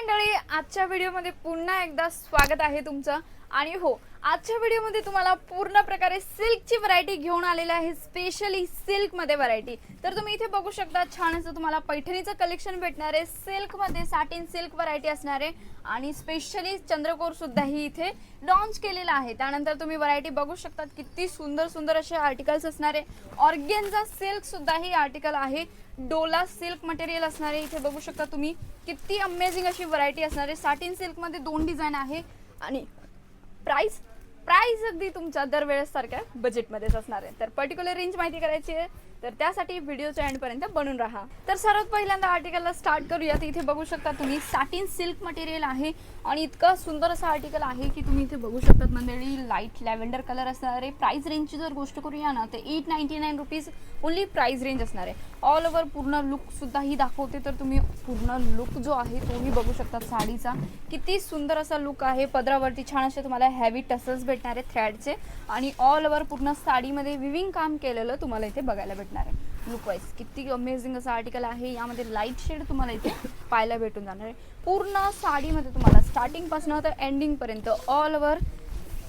मंडळी, आजच्या व्हिडिओमध्ये पुन्हा एकदा स्वागत आहे तुमचं। आणि हो, आजच्या व्हिडिओमध्ये तुम्हाला पूर्ण प्रकारे सिल्कची व्हरायटी घेऊन आलेली आहे, स्पेशली सिल्क मध्ये व्हरायटी। तर तुम्ही इथे बघू शकता, छान असं तुम्हाला पैठणीचं कलेक्शन भेटणार आहे। सिल्क मध्ये सॅटिन सिल्क व्हरायटी असणार आहे आणि स्पेशली चंद्रकोर सुद्धा ही इथे लॉन्च केलेला आहे। त्यानंतर तुम्ही व्हरायटी बघू शकता, किती सुंदर सुंदर असे आर्टिकल्स असणार आहे। ऑर्गेन्झा सिल्क सुद्धा ही आर्टिकल आहे, डोला सिल्क मटेरियल असणार आहे। इथे बघू शकता तुम्ही किती अमेजिंग अशी व्हरायटी असणार आहे। सॅटिन सिल्क मध्ये 2 डिझाइन आहे आणि प्राइस अगदी तुमच्या दरवेळेस सारख्या बजेट मध्येच असणार आहे। तर पर्टिक्युलर रेंज माहिती करायची आहे तर त्यासाठी व्हिडिओच्या एंड पर्यंत बनून राहा। तर सर्वात पहिल्यांदा आर्टिकलला स्टार्ट करूया। इथे बघू शकता तुम्ही सॅटिन सिल्क मटेरियल आहे आणि इतका सुंदर असा आर्टिकल आहे की तुम्ही इथे बघू शकता मंडळी, लाईट लॅव्हेंडर कलर असणार आहे। प्राइस रेंजची जर गोष्ट करूया ना तर 899 रुपीज ओनली प्राइस रेंज असणार आहे। ऑल ओव्हर पूर्ण लुक सुद्धा ही दाखवते, तर तुम्ही पूर्ण लुक जो आहे तोही बघू शकता। साडीचा किती सुंदर असा लुक आहे, पदरावरती छान असे तुम्हाला हेवी टसल्स भेटणार आहे थ्रेडचे आणि ऑल ओव्हर पूर्ण साडीमध्ये विविंग काम केलेलं तुम्हाला इथे बघायला भेटणार आहे। लुक वाईज किती अमेजिंग असं आर्टिकल आहे। यामध्ये लाईट शेड तुम्हाला इथे पाहायला भेटून जाणार आहे। पूर्ण साडीमध्ये तुम्हाला स्टार्टिंग पासून तर एंडिंग पर्यंत ऑल ओव्हर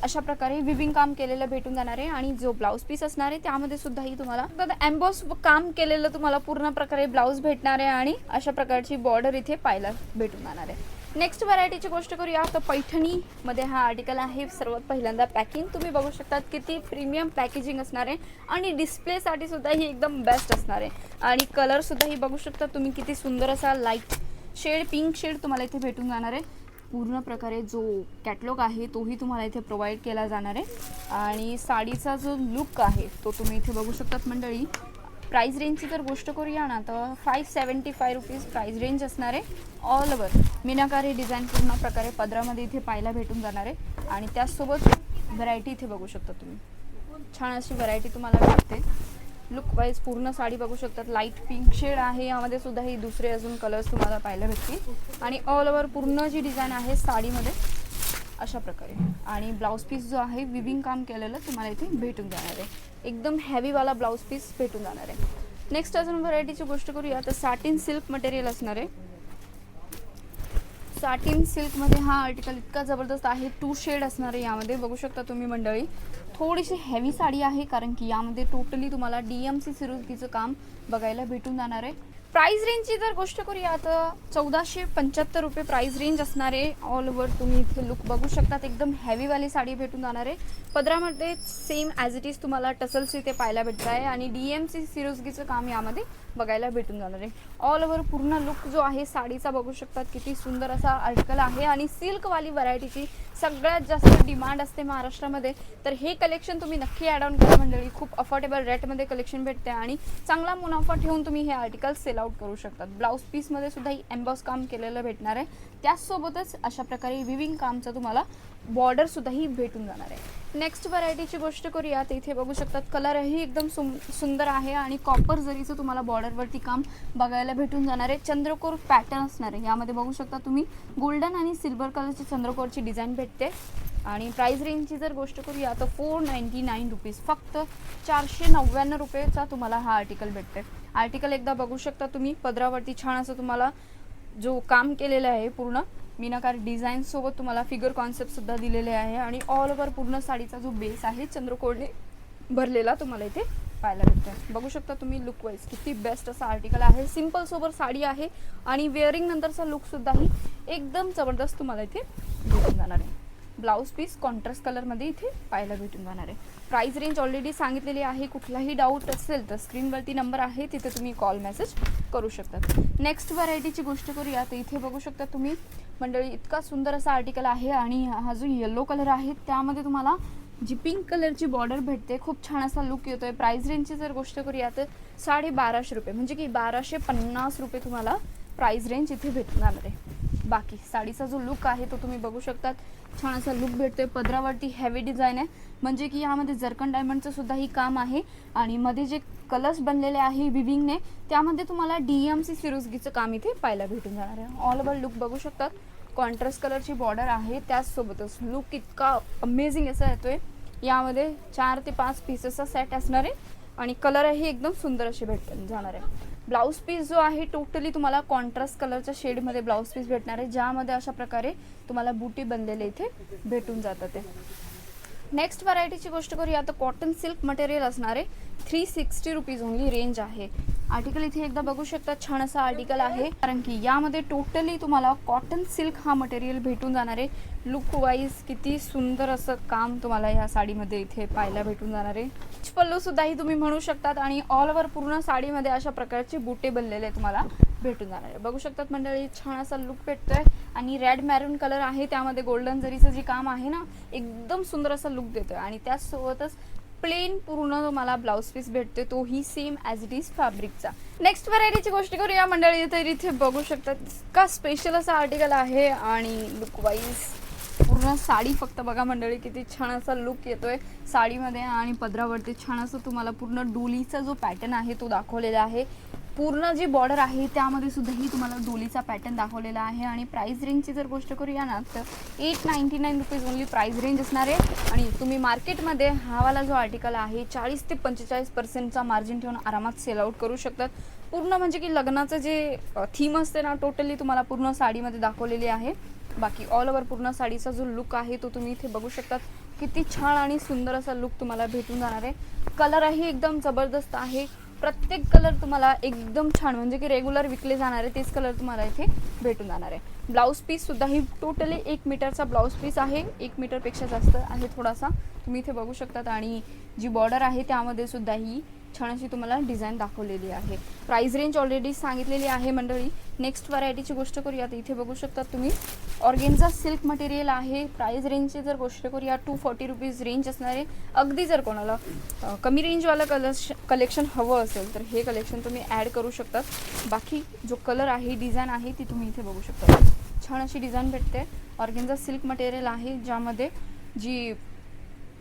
अशा प्रकारे विविंग काम केलेलं भेटून जाणार आहे आणि जो ब्लाउज पीस असणार आहे त्यामध्ये सुद्धा ही तुम्हाला एम्बॉस काम केलेलं तुम्हाला पूर्ण प्रकारे ब्लाउज भेटणार आहे आणि अशा प्रकारची बॉर्डर इथे पाहायला भेटून जाणार आहे। नेक्स्ट व्हरायटीची गोष्ट करूया तर पैठणी मध्ये हा आर्टिकल आहे। सर्वात पहिल्यांदा पॅकिंग तुम्ही बघू शकता, किती प्रीमियम पॅकेजिंग असणार आहे आणि डिस्प्ले साठी सुद्धा ही एकदम बेस्ट असणार आहे। आणि कलर सुद्धा ही बघू शकता तुम्ही, किती सुंदर असा लाईट शेड पिंक शेड तुम्हाला इथे भेटून जाणार आहे। पूर्ण प्रकारे जो कॅटलॉग आहे तोही तुम्हाला इथे प्रोव्हाइड केला जाणार आहे आणि साडीचा जो लुक आहे तो तुम्ही इथे बघू शकतात मंडळी। प्राइस रेंजची जर गोष्ट करूया ना तर 575 रुपीज प्राइस रेंज असणार आहे। ऑल ओव्हर मीनाकारी डिझाईन पूर्ण प्रकारे पदरामध्ये इथे पाहायला भेटून जाणार आहे आणि त्याचसोबत व्हरायटी इथे बघू शकता तुम्ही, छान अशी व्हरायटी तुम्हाला भेटते। लुक वाईज पूर्ण साडी बघू शकतात, लाईट पिंक शेड आहे, यामध्ये सुद्धा ही दुसरे अजून कलर्स तुम्हाला पाहायला भेटतील आणि ऑल ओव्हर पूर्ण जी डिझाईन आहे साडीमध्ये अशा प्रकारे आणि ब्लाउज पीस जो आहे विविंग काम केलेलं तुम्हाला इथे भेटून जाणार आहे। एकदम हेवीवाला ब्लाउज पीस भेटून जाणार आहे। नेक्स्ट अजून व्हरायटीची गोष्ट करूया तर सॅटिन सिल्क मटेरियल असणार आहे। सॅटिन सिल्क मध्ये हा आर्टिकल इतका जबरदस्त आहे, 2 शेड असणार आहे। यामध्ये बघू शकता तुम्ही मंडळी, थोडीशी हेवी साडी आहे कारण की यामध्ये टोटली तुम्हाला DMC सिरोस्कीचं काम बघायला भेटून जाणार आहे। प्राइस रेंजची जर गोष्ट करूया तर 1475 रुपये प्राइस रेंज असणार आहे। ऑल ओव्हर तुम्ही इथे लुक बघू शकता, एकदम हेवीवाली साडी भेटून जाणार आहे। पदरामध्ये सेम ॲज इट इज तुम्हाला टसल्स इथे पाहायला भेटत आहे आणि DMC सिरोस्कीचं काम यामध्ये बघायला भेटून जाणार आहे। ऑल ओव्हर पूर्ण लुक जो आहे साडीचा बघू शकतात, किती सुंदर असा आर्टिकल आहे आणि सिल्कवाली व्हरायटीची सगळ्यात जास्त डिमांड असते महाराष्ट्रामध्ये। तर हे कलेक्शन तुम्ही नक्की ॲड ऑन करा मंडळी, खूप अफोर्डेबल रेटमध्ये कलेक्शन भेटते आणि चांगला मुनाफा ठेवून तुम्ही हे आर्टिकल सेल आउट करू शकतात। ब्लाउज पीसमध्ये सुद्धा ही एम्बॉस काम केलेलं भेटणार आहे, त्याचसोबतच अशा प्रकारे विविंग कामचं तुम्हाला बॉर्डर सुद्धा ही भेटून जाणार आहे। नेक्स्ट व्हरायटीची गोष्ट करूया तर इथे बघू शकतात, कलरही एकदम सुंदर आहे आणि कॉपर जरीचं तुम्हाला बॉर्डरवरती काम बघायला भेटून जाणार आहे। चंद्रकोर पॅटर्न असणार आहे, यामध्ये बघू शकता तुम्ही गोल्डन आणि सिल्वर कलरची चंद्रकोरची डिझाईन भेटते आणि प्राइस रेंजची जर गोष्ट करूया तर 499 रुपीज, फक्त 499 रुपयेचा तुम्हाला हा आर्टिकल भेटते। आर्टिकल एकदा बघू शकता तुम्ही, पदरावरती छान असं तुम्हाला जो काम केलेलं आहे पूर्ण मीनाकारी डिझाईन सोबत तुम्हाला फिगर कॉन्सेप्ट सुद्धा दिलेले आहे आणि ऑल ओव्हर पूर्ण साडीचा जो बेस आहे चंद्रकोरने भरलेला तुम्हाला इथे पाहायला भेटतो। बघू शकता तुम्ही लुक वाईज किती बेस्ट असा आर्टिकल आहे। सिंपल सोबर साडी आहे आणि वेअरिंग नंतरचा लुक सुद्धा ही एकदम जबरदस्त तुम्हाला इथे भेटून जाणार आहे। ब्लाउज पीस कॉन्ट्रास्ट कलरमध्ये इथे पाहायला भेटून जाणार आहे। प्राइस रेंज ऑलरेडी सांगितलेली आहे, कुठलाही डाऊट असेल तर स्क्रीनवरती नंबर आहे, तिथे तुम्ही कॉल मेसेज करू शकता। नेक्स्ट व्हरायटीची गोष्ट करूया तर इथे बघू शकता तुम्ही मंडळी, इतका सुंदर असा आर्टिकल आहे आणि हा जो येलो कलर आहे त्यामध्ये तुम्हाला जी पिंक कलरची बॉर्डर भेटते, खूप छान असा लुक येतोय। प्राइस रेंजची जर गोष्ट करूया तर 1250 रुपये, म्हणजे की 1250 रुपये तुम्हाला प्राइस रेंज इथे भेटून जाणार आहे। बाकी साडीचा जो लुक आहे तो तुम्ही बघू शकतात, छान असा लुक भेटतोय। पदरावरती हेवी डिझाईन आहे, म्हणजे की यामध्ये जर्कन डायमंडचं सुद्धा ही काम आहे आणि मध्ये जे कलर्स बनलेले आहे विविंगने त्यामध्ये तुम्हाला DMC सिरोस्कीचं काम इथे पाहायला भेटून जाणार आहे। ऑल ओव्हर लुक बघू शकतात, कॉन्ट्रास्ट कलरची बॉर्डर आहे, त्याचसोबतच लुक इतका अमेझिंग असा येतोय। यामध्ये 4 ते 5 पीसेसचा सेट असणार आहे आणि कलरही एकदम सुंदर असे भेटून जाणार आहे। ब्लाऊज पीस जो आहे टोटली तुम्हाला कॉन्ट्रास्ट कलरच्या शेडमध्ये ब्लाऊज पीस भेटणार आहे, ज्यामध्ये अशा प्रकारे तुम्हाला बुटी बनलेले इथे भेटून जातात ते। नेक्स्ट व्हरायटीची गोष्ट करूया तर कॉटन सिल्क मटेरियल असणार आहे, 360 रुपीज ओनली रेंज आहे। आर्टिकल इथे एकदा बघू शकता, छान असा आर्टिकल आहे, कारण की यामध्ये टोटली तुम्हाला कॉटन सिल्क हा मटेरियल भेटून जाणार आहे। लुक वाईज किती सुंदर असं काम तुम्हाला या साडीमध्ये इथे पाहायला भेटून जाणार आहे। पल्लू सुद्धाही तुम्ही म्हणू शकतात आणि ऑल ओव्हर पूर्ण साडीमध्ये अशा प्रकारचे बुटे बनलेले तुम्हाला भेटून जाणार आहे। बघू शकतात मंडळी, छान असा लुक भेटतोय आणि रेड मॅरून कलर आहे, त्यामध्ये गोल्डन जरीचं जे काम आहे ना, एकदम सुंदर असा लुक देतोय आणि त्याचसोबतच प्लेन पूर्ण तुम्हाला ब्लाउज पीस भेटते, तोही सेम ॲज इट इज फॅब्रिकचा। नेक्स्ट व्हरायटीची गोष्ट करूया मंडळी, तर इथे बघू शकतात का स्पेशल असा आर्टिकल आहे आणि लुक वाईज पूर्ण साडी फक्त बघा मंडळी, किती छान असा लुक येतोय साडीमध्ये आणि पदरावरती छान असं तुम्हाला पूर्ण डोलीचा जो पॅटर्न आहे तो दाखवलेला आहे। पूर्ण जी बॉर्डर आहे त्यामध्ये सुद्धाही तुम्हाला डोलीचा पॅटर्न दाखवलेला आहे आणि प्राइस रेंजची जर गोष्ट करूया ना तर 899 रुपीज ओनली प्राइस रेंज असणार आहे। आणि तुम्ही मार्केटमध्ये हा वाला जो आर्टिकल आहे 40 ते 45% मार्जिन ठेवून आरामात सेल आउट करू शकतात। पूर्ण म्हणजे की लग्नाचं जे थीम असते ना, टोटली तुम्हाला पूर्ण साडीमध्ये दाखवलेली आहे। बाकी ऑल ओव्हर पूर्ण साडीचा जो लुक आहे तो तुम्ही इथे बघू शकतात, किती छान आणि सुंदर असा लुक तुम्हाला भेटून जाणार आहे। कलरही एकदम जबरदस्त आहे, प्रत्येक कलर तुम्हाला एकदम छान म्हणजे की रेग्युलर विकले जाणारे तेच कलर तुम्हाला इथे भेटून जाणार आहे। ब्लाऊज पीस सुद्धा ही टोटली 1 मीटरचा ब्लाऊज पीस आहे, 1 मीटरपेक्षा जास्त आहे थोडासा, तुम्ही इथे बघू शकतात। आणि जी बॉर्डर आहे त्यामध्ये सुद्धा ही छान अशी तुम्हाला डिझाईन दाखवलेली आहे। प्राइस रेंज ऑलरेडी सांगितलेली आहे मंडळी। नेक्स्ट व्हरायटीची गोष्ट करूया तर इथे बघू शकतात तुम्ही ऑर्गेन्झा सिल्क मटेरियल आहे। प्राइस रेंजची जर गोष्ट करूया 240 रुपीज रेंज असणार आहे। अगदी जर कोणाला कमी रेंजवाला कलेक्शन हवं असेल तर हे कलेक्शन तुम्ही ॲड करू शकतात। बाकी जो कलर आहे डिझाईन आहे ती तुम्ही इथे बघू शकता, छान अशी डिझाईन भेटते। ऑर्गेन्झा सिल्क मटेरियल आहे, ज्यामध्ये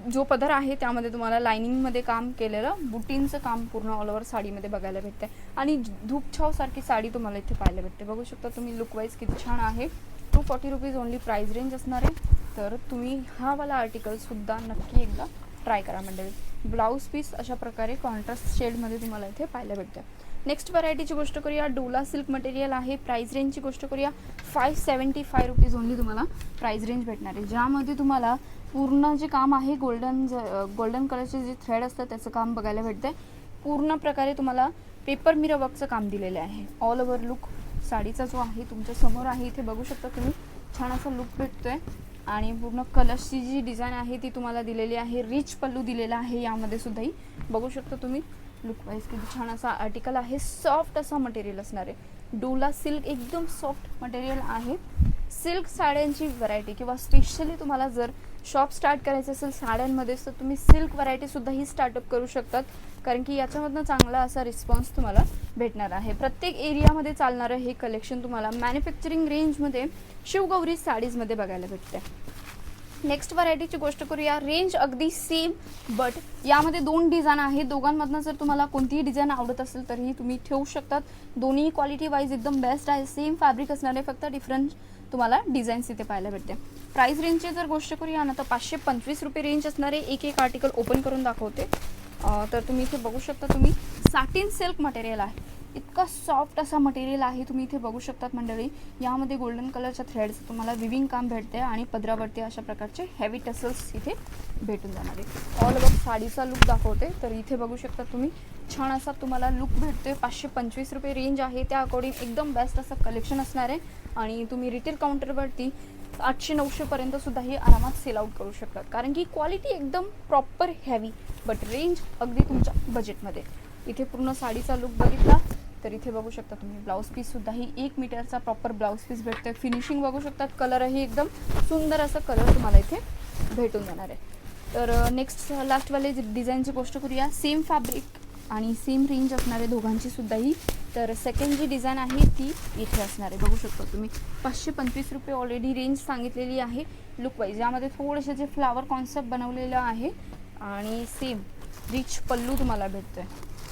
जो पदर आहे त्यामध्ये तुम्हाला लाइनिंगमध्ये काम केलेलं बुटींचं काम पूर्ण ऑल ओव्हर साडीमध्ये बघायला भेटते आणि धूपछाव सारखी साडी तुम्हाला इथे पाहायला भेटते। बघू शकता तुम्ही लुक वाईज किती छान आहे। 240 रुपीज ओनली प्राइस रेंज असणार आहे, तर तुम्ही हा वाला आर्टिकल सुद्धा नक्की एकदा ट्राय करा मंडळी। ब्लाऊज पीस अशा प्रकारे कॉन्ट्रास्ट शेडमध्ये तुम्हाला इथे पाहायला भेटते। नेक्स्ट व्हरायटीची गोष्ट करूया, डोला सिल्क मटेरियल आहे। प्राइस रेंजची गोष्ट करूया 575 रुपीज ओनली तुम्हाला प्राइस रेंज भेटणार आहे, ज्यामध्ये तुम्हाला पूर्ण जे काम आहे गोल्डन कलरचे जे थ्रेड असतात त्याचं काम बघायला भेटते। पूर्ण प्रकारे तुम्हाला पेपर मिरर वर्कचं काम दिलेलं आहे। ऑल ओव्हर लुक साडीचा जो आहे तुमच्या समोर आहे, इथे बघू शकता तुम्ही, छान असा लुक भेटतोय आणि पूर्ण कलर्सची जी डिझाईन आहे ती तुम्हाला दिलेली आहे। रिच पल्लू दिलेला आहे यामध्ये सुद्धाही बघू शकता तुम्ही। लुक वाईज किती छान असा आर्टिकल आहे, सॉफ्ट असा मटेरियल असणार आहे। डोला सिल्क एकदम सॉफ्ट मटेरियल आहे। सिल्क साड्यांची व्हरायटी किंवा स्पेशली तुम्हाला जर शॉप स्टार्ट करायचं असेल साड्यांमध्ये तर तुम्ही सिल्क व्हरायटी सुद्धा ही स्टार्टअप करू शकतात, कारण की याच्यामधनं चांगला असा रिस्पॉन्स तुम्हाला भेटणार आहे। प्रत्येक एरियामध्ये चालणारं हे कलेक्शन तुम्हाला मॅन्युफॅक्चरिंग रेंजमध्ये शिवगौरी साडीजमध्ये बघायला भेटते। नेक्स्ट व्हरायटीची गोष्ट करूया, रेंज अगदी सेम, बट यामध्ये 2 डिझाईन आहे। दोघांमधनं जर तुम्हाला कोणतीही डिझाईन आवडत असेल तरीही तुम्ही ठेवू शकतात। दोन्ही क्वालिटी वाईज एकदम बेस्ट आहे, सेम फॅब्रिक असणार आहे, फक्त डिफरंट तुम्हाला डिझाईन्स इथे पाहायला भेटते। प्राइस रेंजची जर गोष्ट करूया ना तर 525 रुपये रेंज असणार आहे। एक आर्टिकल ओपन करून दाखवते, तर तुम्ही इथे बघू शकता तुम्ही सॅटिन सिल्क मटेरियल आहे, इतका सॉफ्ट असा मटेरियल आहे, तुम्ही इथे बघू शकतात मंडळी। यामध्ये गोल्डन कलरच्या थ्रेड्स तुम्हाला विविंग काम भेटते आणि पदरावरती अशा प्रकारचे हेवी टसल्स इथे भेटून जाणार आहे। ऑल ओव्हर साडीचा लुक दाखवते, तर इथे बघू शकता तुम्ही, छान असा तुम्हाला लुक भेटतोय। 525 रुपये रेंज आहे, त्या अकॉर्डिंग एकदम बेस्ट असं कलेक्शन असणार आहे आणि तुम्ही रिटेल काउंटरवरती 800-900 पर्यंत सुद्धा ही आरामात सेल आउट करू शकतात, कारण की क्वालिटी एकदम प्रॉपर हेवी, बट रेंज अगदी तुमच्या बजेटमध्ये। इथे पूर्ण साडीचा लुक बघितला तर इथे बघू शकता तुम्ही ब्लाऊज पीस सुद्धा ही 1 मीटरचा प्रॉपर ब्लाऊज पीस भेटतोय। फिनिशिंग बघू शकतात, कलरही एकदम सुंदर असा कलर तुम्हाला इथे भेटून जाणार आहे। तर नेक्स्ट लास्टवाले डिझाईनची गोष्ट करूया, सेम फॅब्रिक आणि सेम रेंज असणार आहे दोघांची सुद्धाही। तर सेकंड जी डिझाईन आहे ती इथे असणार आहे, बघू शकता तुम्ही। 525 रुपये ऑलरेडी रेंज सांगितलेली आहे। लुक वाईज यामध्ये थोडेसे जे फ्लावर कॉन्सेप्ट बनवलेलं आहे आणि सेम रिच पल्लू तुम्हाला भेटतोय।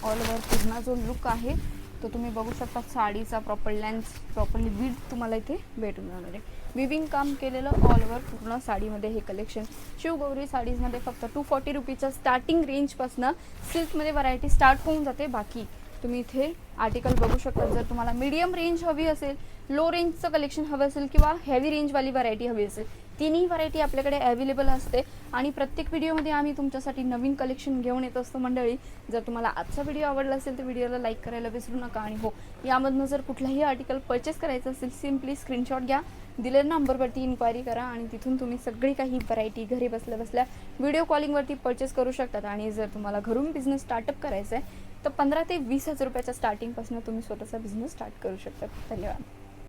ऑल ओव्हर पूर्ण जो लुक आहे तो तुम्ही बघू शकता, साडीचा प्रॉपर लेंथ, प्रॉपरली विड्थ तुम्हाला इथे भेटून जाणार आहे। विविंग काम केलेलं ऑल ओव्हर पूर्ण साडीमध्ये हे कलेक्शन शिवगौरी साडीजमध्ये फक्त 240 रुपीच्या स्टार्टिंग रेंजपासून सिल्कमध्ये व्हरायटी स्टार्ट होऊन जाते। बाकी तुम्ही इथे आर्टिकल बघू शकता. जर तुम्हाला मीडियम रेंज हवी असेल, लो रेंजचं कलेक्शन हवं असेल किंवा हेवी रेंजवाली व्हरायटी हवी असेल, तिन्ही व्हरायटी आपल्याकडे अवेलेबल असते. आणि प्रत्येक व्हिडिओमध्ये आम्ही तुमच्यासाठी नवीन कलेक्शन घेऊन येत असतो मंडळी. जर तुम्हाला आजचा व्हिडिओ आवडला असेल तर व्हिडिओला लाईक करायला विसरू नका. आणि हो, यामधनं जर कुठलाही आर्टिकल परचेस करायचं असेल, सिम्पली स्क्रीनशॉट घ्या, दिलेल्या नंबरवरती इन्क्वायरी करा आणि तिथून तुम्ही सगळी काही व्हरायटी घरी बसल्या बसल्या व्हिडिओ कॉलिंगवरती परचेस करू शकतात. आणि जर तुम्हाला घरून बिझनेस स्टार्टअप करायचा आहे तर 15 ते 20 हजार रुपयाच्या स्टार्टिंगपासून तुम्ही स्वतःचा बिझनेस स्टार्ट करू शकता. धन्यवाद.